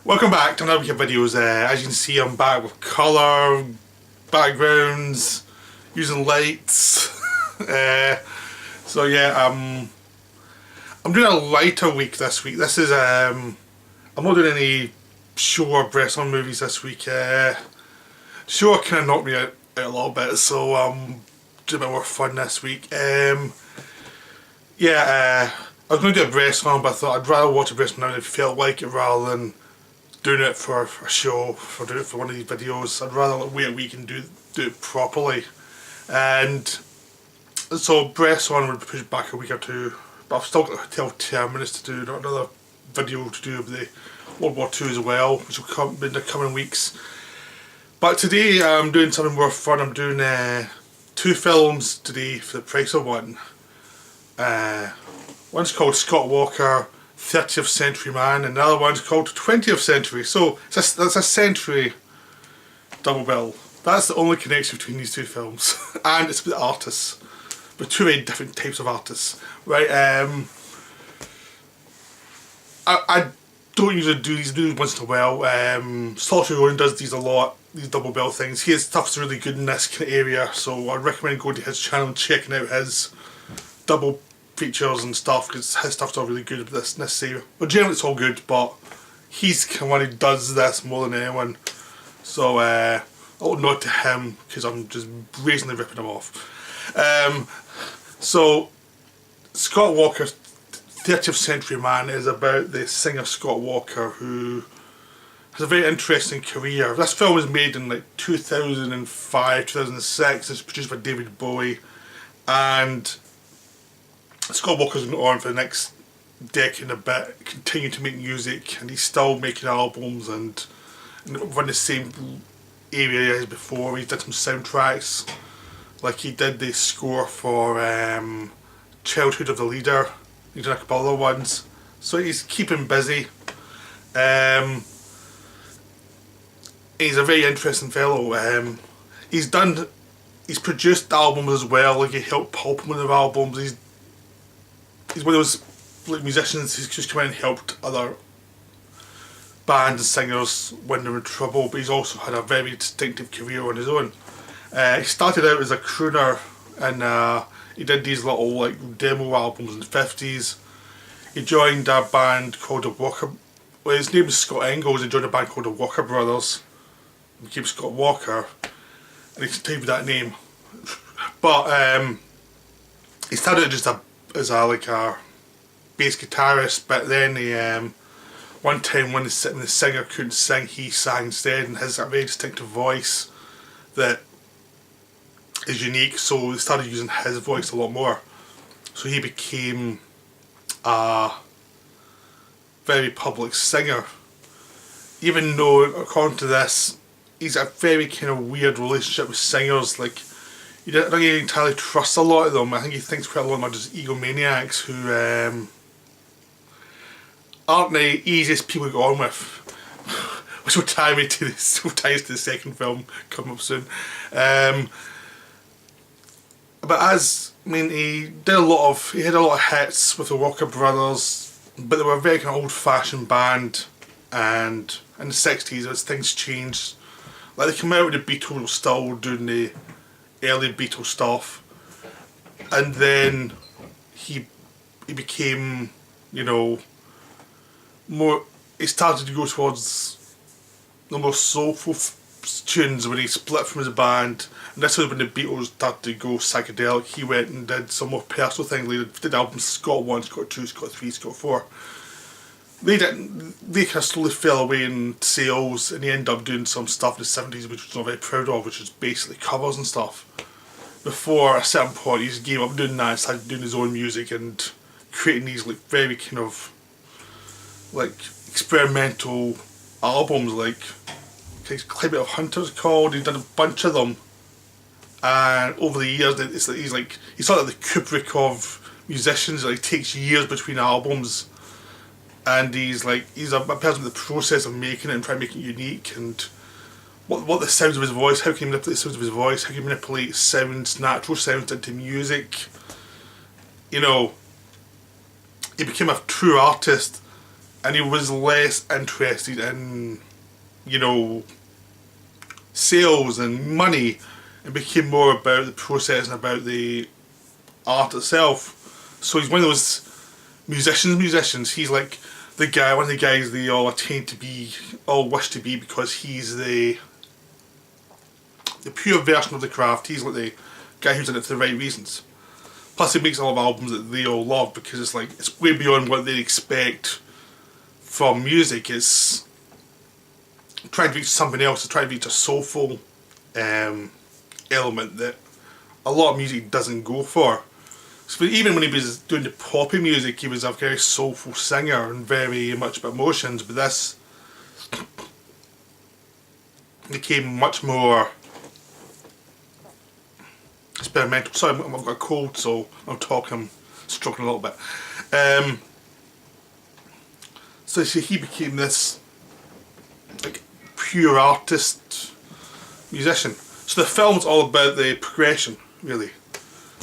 Welcome back to another week of videos. As you can see, I'm back with colour, backgrounds, using lights. So yeah, I'm doing a lighter week this week. This is I'm not doing any show or wrestling movies this week. Show kind of knocked me out a little bit, so doing a bit more fun this week. Yeah, I was going to do a wrestling, but I thought I'd rather watch a wrestling now if it felt like it rather than doing it for a show, for doing it for one of these videos. I'd rather wait a week and do it properly. And so wrestling would be pushed back a week or two, but I've still got till 10 minutes to do another video to do with the World War II as well, which will come in the coming weeks. But today I'm doing something more fun. I'm doing 2 films today for the price of one. One's called Scott Walker, 30th Century Man, and the other one's called 20th Century. So that's a century double bill. That's the only connection between these 2 films. And it's with artists, with 2 very different types of artists. Right, I don't usually do these once in a while. Saoirse Ronan does these a lot, these double bill things. His stuff's really good in this kind of area, so I'd recommend going to his channel and checking out his double features and stuff, because his stuff's all really good with this area. Well, generally it's all good, but he's the one who does this more than anyone. So I'll nod to him because I'm just brazenly ripping him off. So Scott Walker, 30th Century Man, is about the singer Scott Walker, who has a very interesting career. This film was made in like 2005, 2006. It's produced by David Bowie, and Scott Walker's been on for the next decade and a bit, continuing to make music, and he's still making albums and run the same area as before. He did some soundtracks, like he did the score for Childhood of the Leader. He did a couple other ones, so he's keeping busy. He's a very interesting fellow. He's produced albums as well. Like he helped pulp one of the albums. He's one of those like musicians who's just come in and helped other bands and singers when they were in trouble, but he's also had a very distinctive career on his own. He started out as a crooner, and he did these little like demo albums in the 50s. He joined a band called the Walker. Well, his name is Scott Engels. He joined a band called the Walker Brothers. He became Scott Walker, and he continued with that name. But he started out just as a bass guitarist, but then he one time when the singer couldn't sing, he sang instead, and has a very distinctive voice that is unique, so he started using his voice a lot more. So he became a very public singer, even though according to this he's a very kind of weird relationship with singers. Like, I don't think he entirely trusts a lot of them. I think he thinks quite a lot of them are just egomaniacs who aren't the easiest people to get on with. Which will tie me to this, will tie us to the second film coming up soon. But he had a lot of hits with the Walker Brothers, but they were a very kind of old-fashioned band, and in the 60s as things changed, like they came out with the Beatles still doing the early Beatles stuff, and then he became, you know, more, he started to go towards the more soulful tunes when he split from his band, and this was when the Beatles started to go psychedelic. He went and did some more personal things. They did albums Scott 1, Scott 2, Scott 3, Scott 4. They kind of slowly fell away in sales, and he ended up doing some stuff in the 70s which was not very proud of, which was basically covers and stuff. Before a certain point he just gave up doing that and started doing his own music and creating these like very kind of like experimental albums, like Climate of Hunters called. He did a bunch of them, and over the years it's like he's sort of the Kubrick of musicians. Like, it takes years between albums, and he's a person with the process of making it and trying to make it unique, and what the sounds of his voice, how can he manipulate the sounds of his voice, how can he manipulate sounds, natural sounds into music. You know, he became a true artist, and he was less interested in, you know, sales and money, and became more about the process and about the art itself. So he's one of those musicians. He's like one of the guys they all attain to be, all wish to be, because he's the pure version of the craft. He's like the guy who's in it for the right reasons. Plus he makes a lot of albums that they all love, because it's like, it's way beyond what they expect from music. It's trying to reach something else, it's trying to reach a soulful element that a lot of music doesn't go for. So even when he was doing the poppy music, he was a very soulful singer and very much about emotions, but this became much more experimental. Sorry, I've got a cold, so I'm struggling a little bit. So he became this like pure artist musician. So the film's all about the progression, really.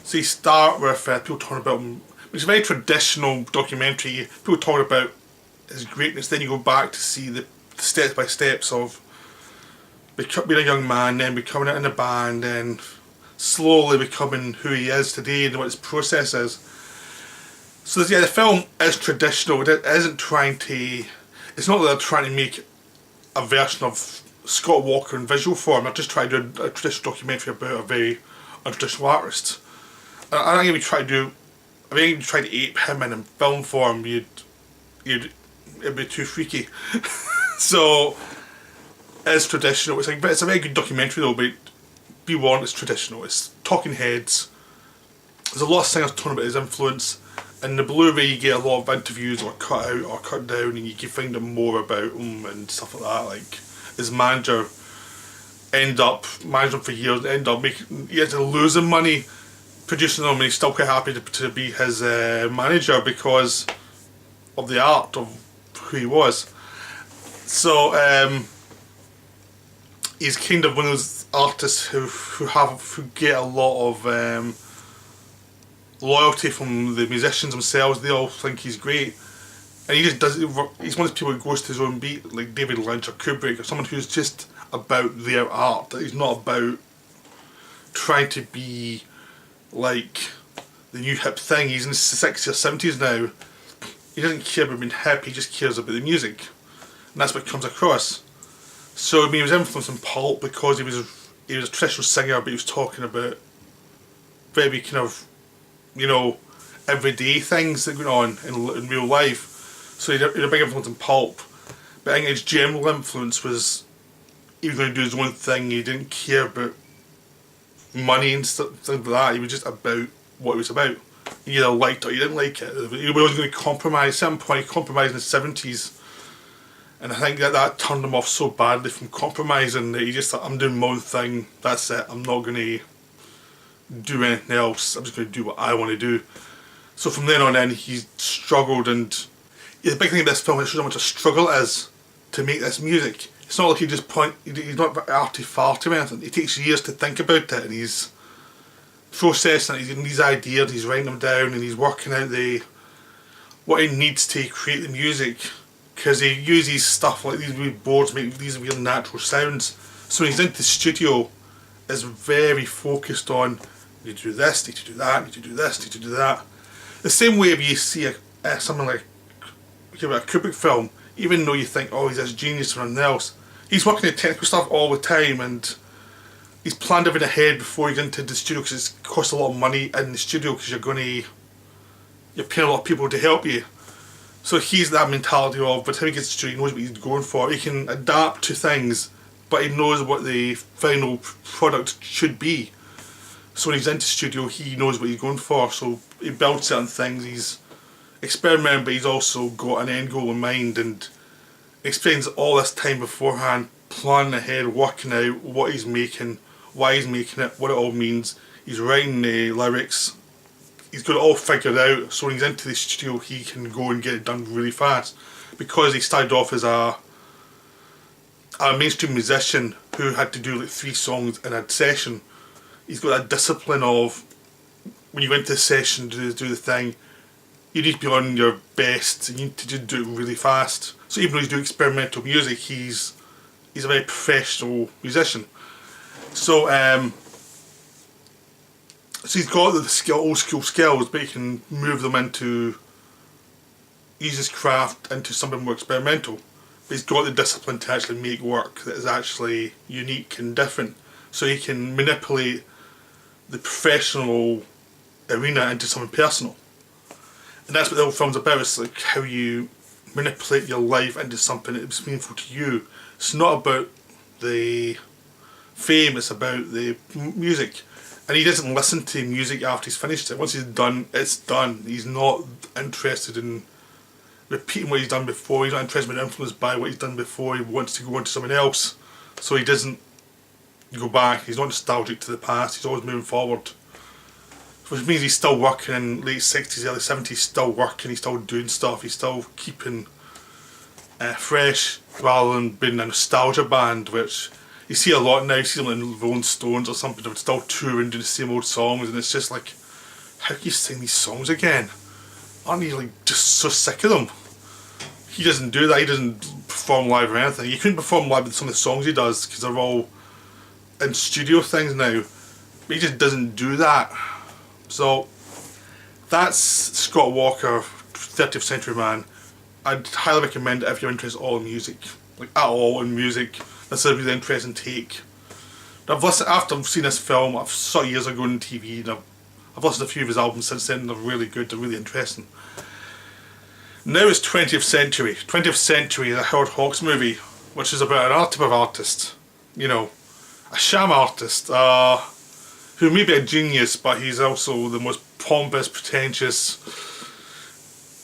So you start with people talking about him. It's a very traditional documentary. People talking about his greatness. Then you go back to see the steps by steps of being a young man, then becoming in a band, and slowly becoming who he is today and what his process is. So yeah, the film is traditional. It isn't trying to. It's not that they're trying to make a version of Scott Walker in visual form. They're just trying to do a traditional documentary about a very untraditional artist. I think if you try to ape him in film form, it'd be too freaky. So it's traditional. It's a very good documentary though. But be warned, it's traditional. It's talking heads. There's a lot of singers talking about his influence. In the Blu-ray, you get a lot of interviews or cut out or cut down, and you can find out more about him and stuff like that. Like his manager managed him for years, he had to lose him money producing him, and he's still quite happy to be his manager because of the art of who he was. So he's kind of one of those artists who get a lot of loyalty from the musicians themselves. They all think he's great, and he just does. He's one of those people who goes to his own beat, like David Lynch or Kubrick, or someone who's just about their art. He's not about trying to be like the new hip thing. He's in his 60s or 70s now. He doesn't care about being hip, he just cares about the music, and that's what comes across. So I mean, he was influenced in pulp because he was a traditional singer, but he was talking about very kind of, you know, everyday things that go on in real life. So he had a big influence in pulp, but I think his general influence was he was going to do his own thing. He didn't care about money and stuff like that. He was just about what he was about. He either liked it or he didn't like it. He wasn't going to compromise. At some point he compromised in the 70s, and I think that turned him off so badly from compromising that he just thought, I'm doing my own thing, that's it, I'm not going to do anything else, I'm just going to do what I want to do. So from then on in he struggled, and the big thing about this film is how much a struggle it is to make this music. It's not like he's not arty-farty or anything. It takes years to think about it, and he's processing it, he's getting these ideas, he's writing them down, and he's working out what he needs to create the music, because he uses stuff like these weird boards make these weird natural sounds. So when he's into the studio, it's very focused on, you need to do this, you need to do that, you need to do this, you need to do that. The same way if you see something like a Kubrick film, even though you think, oh, he's this genius or anything else, he's working at technical stuff all the time, and he's planned everything ahead before he gets into the studio, because it costs a lot of money in the studio because you're paying a lot of people to help you. So he's that mentality of, by the time he gets to the studio, he knows what he's going for. He can adapt to things, but he knows what the final product should be. So when he's into the studio, he knows what he's going for. So he builds certain things. He's experimenting, but he's also got an end goal in mind, and explains all this time beforehand, planning ahead, working out what he's making, why he's making it, what it all means. He's writing the lyrics. He's got it all figured out, so when he's into the studio he can go and get it done really fast, because he started off as a mainstream musician who had to do like 3 songs in a session. He's got that discipline of, when you go into the session to do the thing, you need to be on your best, you need to just do it really fast. So even though he's doing experimental music, he's a very professional musician. So so he's got the old school skills, but he can move them into, use his craft into something more experimental. But he's got the discipline to actually make work that is actually unique and different. So he can manipulate the professional arena into something personal. And that's what the whole film's about. It's like how you manipulate your life into something that's meaningful to you. It's not about the fame, it's about the music. And he doesn't listen to music after he's finished it. Once he's done, it's done. He's not interested in repeating what he's done before. He's not interested in being influenced by what he's done before. He wants to go on to something else. So he doesn't go back. He's not nostalgic to the past. He's always moving forward. Which means he's still working in late 60s, early 70s, still working, he's still doing stuff, he's still keeping fresh rather than being a nostalgia band, which you see a lot now. You see them in Rolling Stones or something, they're still touring, doing the same old songs, and it's just like, how can you sing these songs again? Aren't you like just so sick of them? He doesn't do that, he doesn't perform live or anything. He couldn't perform live with some of the songs he does because they're all in studio things now, but he just doesn't do that. So that's Scott Walker, 30th Century Man. I'd highly recommend it if you're interested at all in music, like at all in music. That's a really interesting take. I've listened, after I've seen this film, I saw it years ago on TV, and I've listened to a few of his albums since then, and they're really good, they're really interesting. Now it's 20th Century. 20th Century is a Howard Hawks movie, which is about an type of artist, you know, a sham artist, who may be a genius, but he's also the most pompous, pretentious,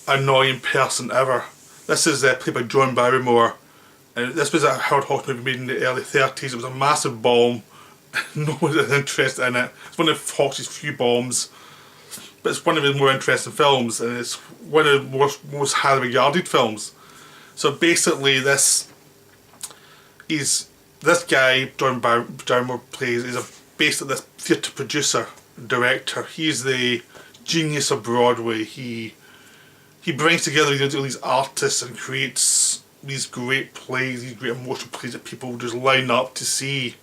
annoying person ever. This is played by John Barrymore, and this was a Howard Hawks movie made in the early 30s. It was a massive bomb. No one was interested in it. It's one of Hawks' few bombs, but it's one of his more interesting films, and it's one of the most highly regarded films. So basically, this guy John Barrymore plays is basically this theatre producer, director. He's the genius of Broadway. He brings together all these artists and creates these great plays, these great emotional plays that people just line up to see.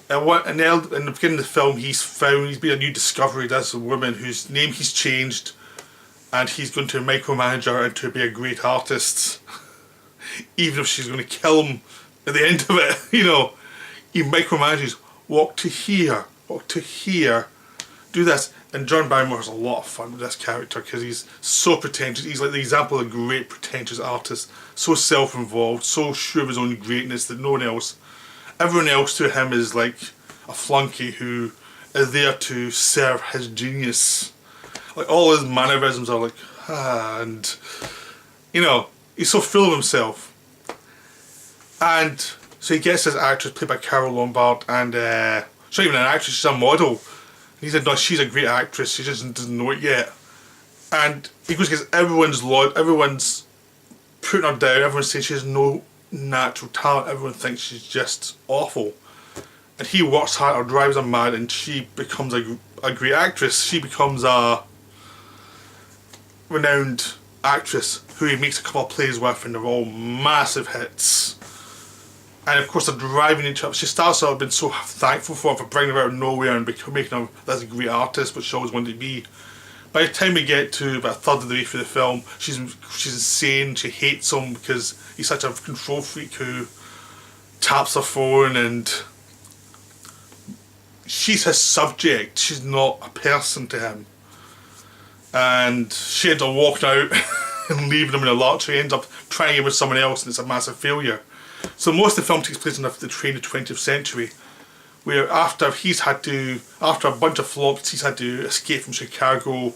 And in the beginning of the film, he's been a new discovery. There's a woman whose name he's changed, and he's going to micromanage her and to be a great artist, even if she's going to kill him at the end of it. You know, he micromanages. Walk to here, do this. And John Barrymore has a lot of fun with this character because he's so pretentious. He's like the example of a great pretentious artist, so self-involved, so sure of his own greatness that everyone else to him is like a flunky who is there to serve his genius. Like all his mannerisms are like, and you know, he's so full of himself. And so he gets this actress played by Carole Lombard, and she's not even an actress, she's a model. And he said, no, she's a great actress, she just doesn't know it yet. And he goes, because everyone's putting her down, everyone's saying she has no natural talent, everyone thinks she's just awful. And he works hard, or drives her mad, and she becomes a great actress. She becomes a renowned actress who he makes a couple of plays with, and they're all massive hits. And of course they're driving each other. She starts out being so thankful for him for bringing her out of nowhere and making her this great artist, which she always wanted to be. By the time we get to about a third of the way through the film, she's insane. She hates him because he's such a control freak who taps her phone, and she's his subject. She's not a person to him. And she ends up walking out and leaving him in a lurch. She ends up trying it with someone else, and it's a massive failure. So most of the film takes place in the train of the 20th century, where after a bunch of flops, he's had to escape from Chicago,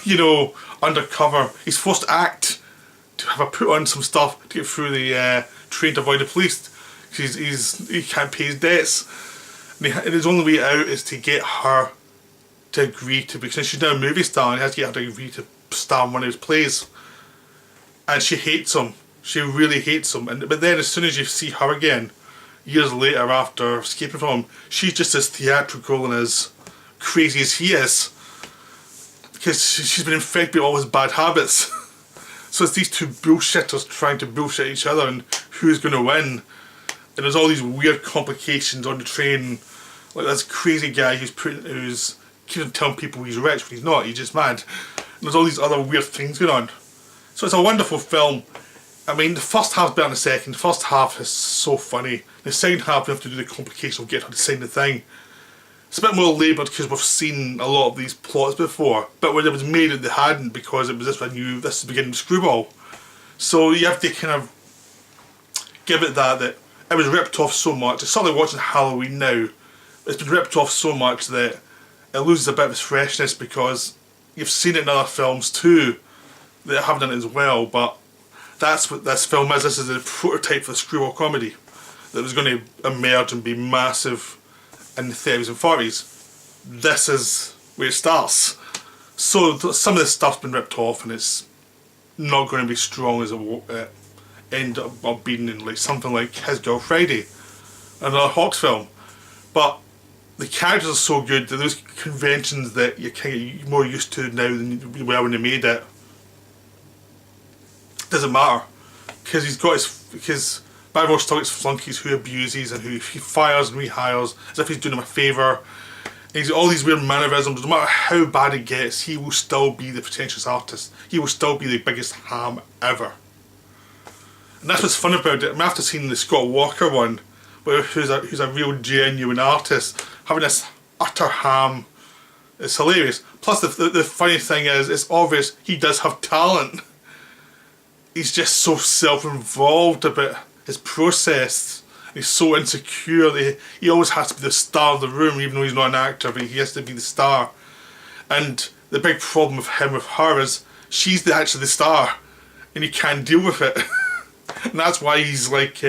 you know, undercover. He's forced to act, to have a put on some stuff to get through the train to avoid the police, because he can't pay his debts. And his only way out is to get her to agree to, because she's now a movie star, and he has to get her to agree to star in one of his plays. And she hates him. She really hates him. But then as soon as you see her again, years later after escaping from him, she's just as theatrical and as crazy as he is. because she's been infected with all his bad habits. So it's these two bullshitters trying to bullshit each other and who's going to win. And there's all these weird complications on the train. Like this crazy guy who's keeps on telling people he's rich when he's not, he's just mad. And there's all these other weird things going on. So it's a wonderful film. I mean, the first half's better than the second. The first half is so funny. The second half, we have to do the complication of getting her to sign the thing. It's a bit more laboured because we've seen a lot of these plots before. But when it was made, they hadn't, because it was this one new. This is the beginning of Screwball. So you have to kind of give it that it was ripped off so much. It's sort of like watching Halloween now. It's been ripped off so much that it loses a bit of its freshness, because you've seen it in other films too that have done it as well. But that's what this film is. This is a prototype for the Screwball comedy that was going to emerge and be massive in the 30s and 40s. This is where it starts. So some of this stuff's been ripped off, and it's not going to be strong as it end up being in like something like His Girl Friday, another Hawks film. But the characters are so good that those conventions that you're kind of more used to now than you were when they made it doesn't matter, because Barrymore still gets flunkies who abuses and who he fires and rehires as if he's doing them a favour. And he's got all these weird mannerisms. No matter how bad it gets, he will still be the pretentious artist. He will still be the biggest ham ever. And that's what's fun about it. I mean, after seeing the Scott Walker one, who's a real genuine artist, having this utter ham is hilarious. Plus the funny thing is, it's obvious he does have talent. He's just so self-involved about his process. He's so insecure that he always has to be the star of the room, even though he's not an actor, but he has to be the star. And the big problem with him with her is she's actually the star, and he can't deal with it. And that's why he's like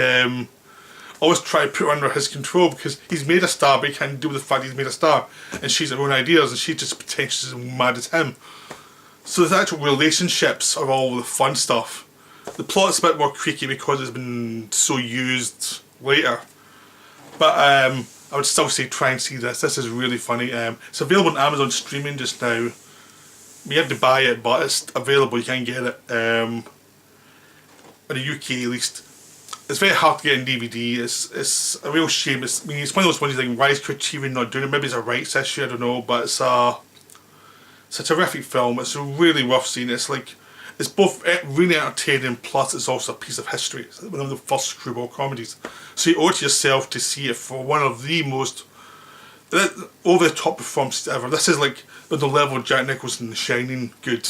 always try to put her under his control, because he's made a star, but he can't deal with the fact he's made a star, and she's her own ideas, and she's just pretentious and mad as him. So the actual relationships are all the fun stuff. The plot's a bit more creaky because it's been so used later. But I would still say try and see this. This is really funny. It's available on Amazon streaming just now. You have to buy it, but it's available, you can get it. In the UK at least. It's very hard to get in DVD. It's a real shame. It's one of those ones you think, why is Criterion not doing it? Maybe it's a rights issue, I don't know, but it's a terrific film. It's really worth seeing. It's both really entertaining, plus it's also a piece of history. It's one of the first Screwball comedies. So you owe it to yourself to see it for one of the most over-the-top performances ever. This is like on the level of Jack Nicholson in The Shining good,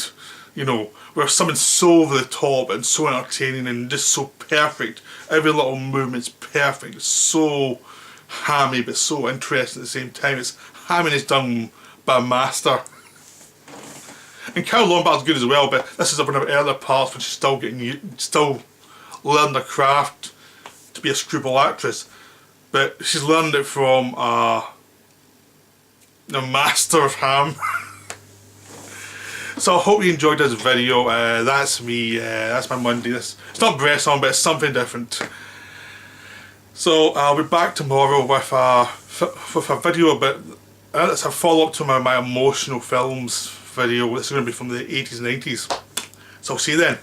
you know, where someone's so over the top and so entertaining and just so perfect. Every little movement's perfect. It's so hammy but so interesting at the same time. It's hammy is done by a master. And Carol Lombard's good as well, but this is one of her earlier parts when she's still learning the craft to be a Screwball actress. But she's learned it from the master of ham. So I hope you enjoyed this video. That's me, that's my Monday. It's not breast on, but it's something different. So I'll be back tomorrow with a video about, it's a follow up to my emotional films video. This is going to be from the 80s and 90s. So I'll see you then.